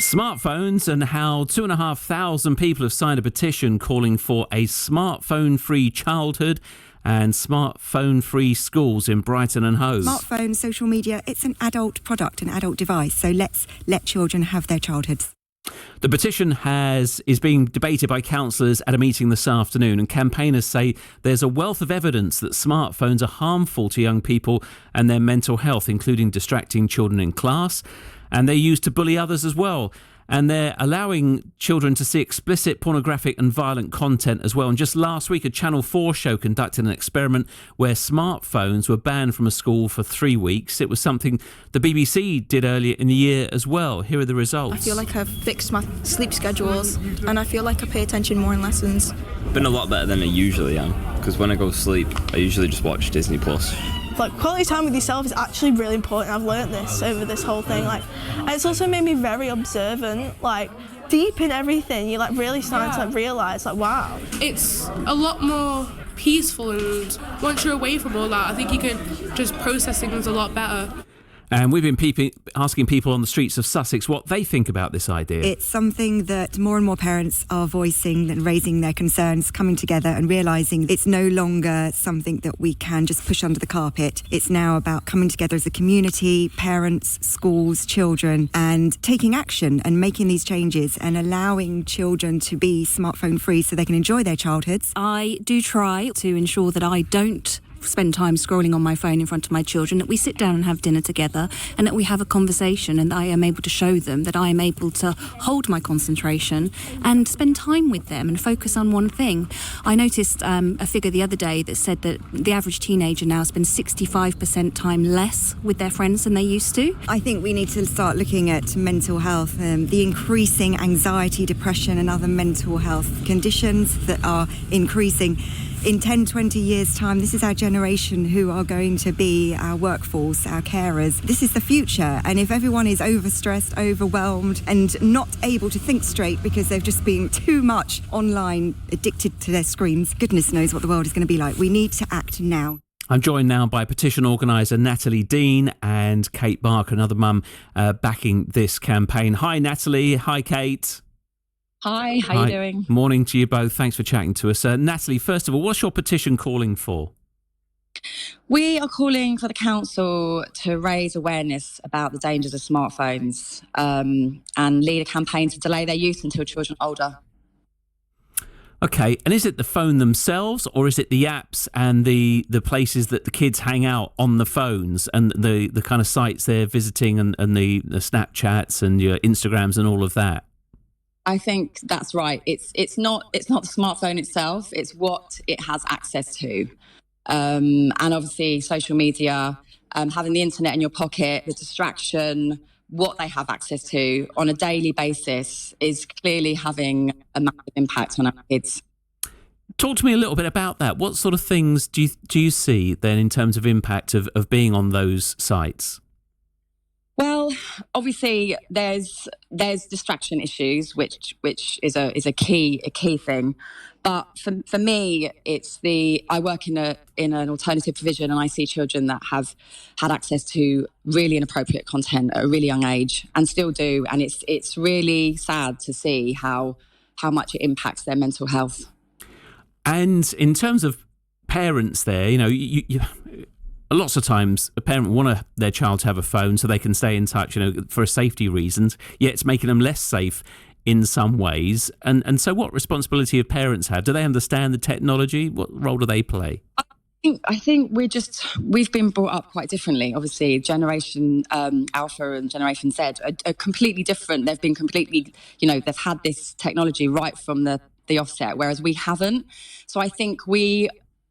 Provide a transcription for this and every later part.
Smartphones and how 2,500 people have signed a petition calling for a smartphone-free childhood and smartphone-free schools in Brighton and Hove. Smartphones, social media, it's an adult product, an adult device, so let's let children have their childhoods. The petition is being debated by councillors at a meeting this afternoon, and campaigners say there's a wealth of evidence that smartphones are harmful to young people and their mental health, including distracting children in class, and they're used to bully others as well. And they're allowing children to see explicit pornographic and violent content as well. And just last week, a Channel 4 show conducted an experiment where smartphones were banned from a school for 3 weeks. It was something the BBC did earlier in the year as well. Here are the results. I feel like I've fixed my sleep schedules and I feel like I pay attention more in lessons. Been a lot better than I usually am, because when I go to sleep, I usually just watch Disney+. Like, quality time with yourself is actually really important. I've learnt this over this whole thing. And it's also made me very observant, deep in everything. You're really starting to realise, wow. It's a lot more peaceful, and once you're away from all that, I think you can just process things a lot better. And we've been asking people on the streets of Sussex what they think about this idea. It's something that more and more parents are voicing and raising their concerns, coming together and realising it's no longer something that we can just push under the carpet. It's now about coming together as a community, parents, schools, children, and taking action and making these changes and allowing children to be smartphone free so they can enjoy their childhoods. I do try to ensure that I don't spend time scrolling on my phone in front of my children, that we sit down and have dinner together and that we have a conversation, and I am able to show them that I am able to hold my concentration and spend time with them and focus on one thing. I noticed a figure the other day that said that the average teenager now spends 65% time less with their friends than they used to. I think we need to start looking at mental health, the increasing anxiety, depression and other mental health conditions that are increasing. In 10, 20 years' time, this is our generation who are going to be our workforce, our carers. This is the future. And if everyone is overstressed, overwhelmed and not able to think straight because they've just been too much online, addicted to their screens, goodness knows what the world is going to be like. We need to act now. I'm joined now by petition organiser Natalie Dean and Kate Barker, another mum, backing this campaign. Hi, Natalie. Hi, Kate. Hi, how are you doing? Morning to you both. Thanks for chatting to us. Natalie, first of all, what's your petition calling for? We are calling for the council to raise awareness about the dangers of smartphones and lead a campaign to delay their use until children are older. Okay, and is it the phone themselves, or is it the apps and the places that the kids hang out on the phones and the kind of sites they're visiting and the Snapchats and your Instagrams and all of that? I think that's right. It's not the smartphone itself, it's what it has access to. And obviously social media, having the internet in your pocket, the distraction, what they have access to on a daily basis is clearly having a massive impact on our kids. Talk to me a little bit about that. What sort of things do you see then in terms of impact of being on those sites? Well, obviously there's distraction issues, which is a key thing. But for me, it's I work in an alternative provision, and I see children that have had access to really inappropriate content at a really young age and still do. And it's really sad to see how much it impacts their mental health. And in terms of parents there, you lots of times a parent want their child to have a phone so they can stay in touch, for safety reasons, yet it's making them less safe in some ways. And so what responsibility have parents had? Do they understand the technology? What role do they play? I think we've been brought up quite differently. Obviously, Generation Alpha and Generation Z are completely different. They've been completely, they've had this technology right from the offset, whereas we haven't. So I think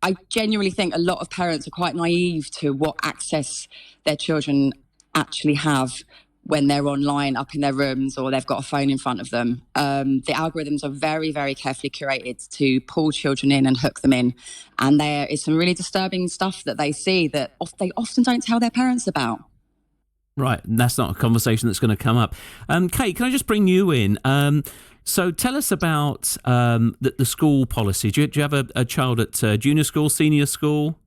I genuinely think a lot of parents are quite naive to what access their children actually have when they're online up in their rooms or they've got a phone in front of them. The algorithms are very, very carefully curated to pull children in and hook them in. And there is some really disturbing stuff that they see that they often don't tell their parents about. Right, and that's not a conversation that's going to come up. Kate, can I just bring you in? So tell us about the school policy. Do you have a child at junior school, senior school?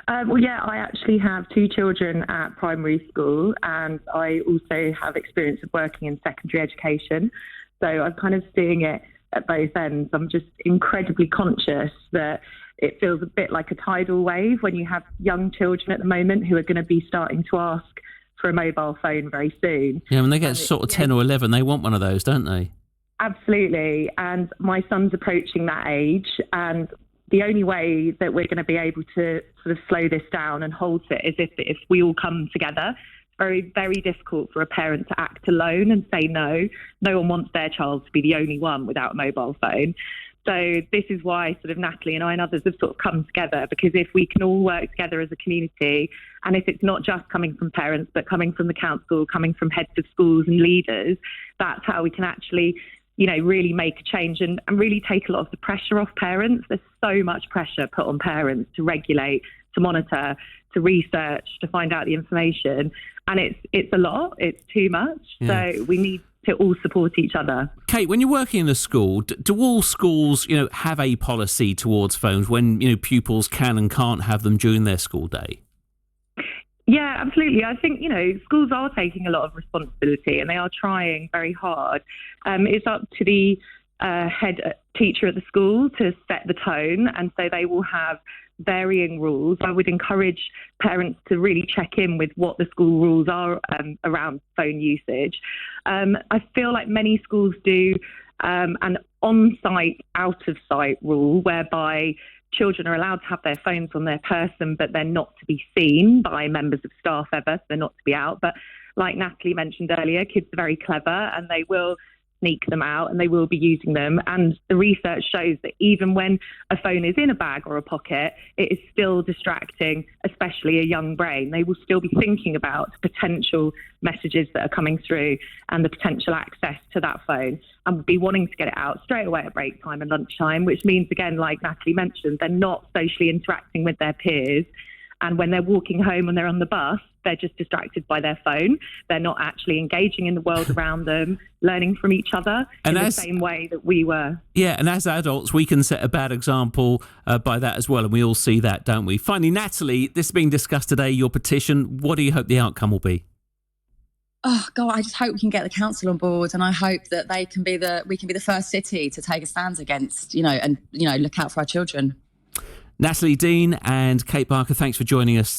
Well, yeah, I actually have 2 children at primary school, and I also have experience of working in secondary education. So I'm kind of seeing it at both ends. I'm just incredibly conscious that it feels a bit like a tidal wave when you have young children at the moment who are going to be starting to ask for a mobile phone very soon. Yeah, when they get sort of 10 or 11, they want one of those, don't they? Absolutely. And my son's approaching that age, and the only way that we're going to be able to sort of slow this down and halt it is if we all come together. It's very, very difficult for a parent to act alone and say no. No one wants their child to be the only one without a mobile phone. So this is why sort of Natalie and I and others have sort of come together, because if we can all work together as a community, and if it's not just coming from parents, but coming from the council, coming from heads of schools and leaders, that's how we can actually, really make a change and really take a lot of the pressure off parents. There's so much pressure put on parents to regulate, to monitor, to research, to find out the information. And it's a lot, it's too much. Yeah. So we need to all support each other. Kate, when you're working in a school, do all schools, have a policy towards phones when, pupils can and can't have them during their school day? Yeah, absolutely. I think, schools are taking a lot of responsibility and they are trying very hard. It's up to the head teacher at the school to set the tone, and so they will have varying rules. I would encourage parents to really check in with what the school rules are around phone usage. I feel like many schools do an on-site, out-of-sight rule whereby children are allowed to have their phones on their person, but they're not to be seen by members of staff ever, so they're not to be out. But like Natalie mentioned earlier, kids are very clever and they will sneak them out and they will be using them. And the research shows that even when a phone is in a bag or a pocket, it is still distracting, especially a young brain. They will still be thinking about potential messages that are coming through and the potential access to that phone, and will be wanting to get it out straight away at break time and lunchtime, which means, again, like Natalie mentioned, they're not socially interacting with their peers. And when they're walking home and they're on the bus, they're just distracted by their phone. They're not actually engaging in the world around them, learning from each other in the same way that we were. Yeah, and as adults, we can set a bad example by that as well, and we all see that, don't we? Finally, Natalie, this is being discussed today, your petition. What do you hope the outcome will be? Oh God, I just hope we can get the council on board, and I hope that we can be the first city to take a stand against, and look out for our children. Natalie Dean and Kate Barker, thanks for joining us